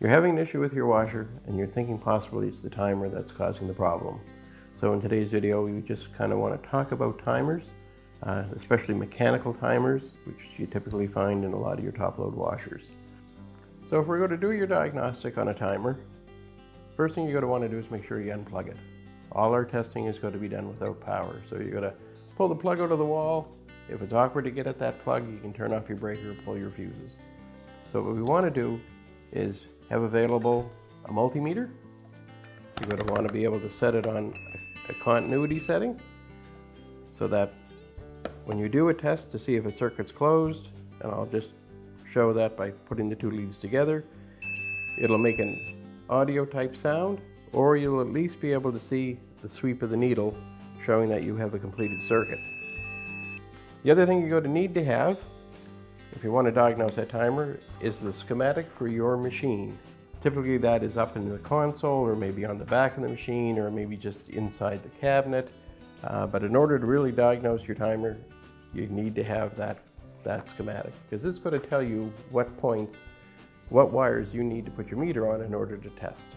You're having an issue with your washer and you're thinking possibly it's the timer that's causing the problem. So in today's video, we just kind of want to talk about timers, especially mechanical timers, which you typically find in a lot of your top-load washers. So if we're going to do your diagnostic on a timer, first thing you're going to want to do is make sure you unplug it. All our testing is going to be done without power. So you're going to pull the plug out of the wall. If it's awkward to get at that plug, you can turn off your breaker or pull your fuses. So what we want to do is have available a multimeter. You're going to want to be able to set it on a continuity setting so that when you do a test to see if a circuit's closed, and I'll just show that by putting the two leads together, it'll make an audio type sound, or you'll at least be able to see the sweep of the needle showing that you have a completed circuit. The other thing you're going to need to have, if you want to diagnose that timer, is the schematic for your machine. Typically that is up in the console, or maybe on the back of the machine, or maybe just inside the cabinet. But in order to really diagnose your timer, you need to have that schematic, because it's going to tell you what points, what wires you need to put your meter on in order to test.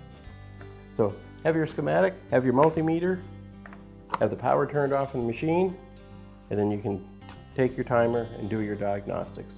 So have your schematic, have your multimeter, have the power turned off in the machine, and then you can take your timer and do your diagnostics.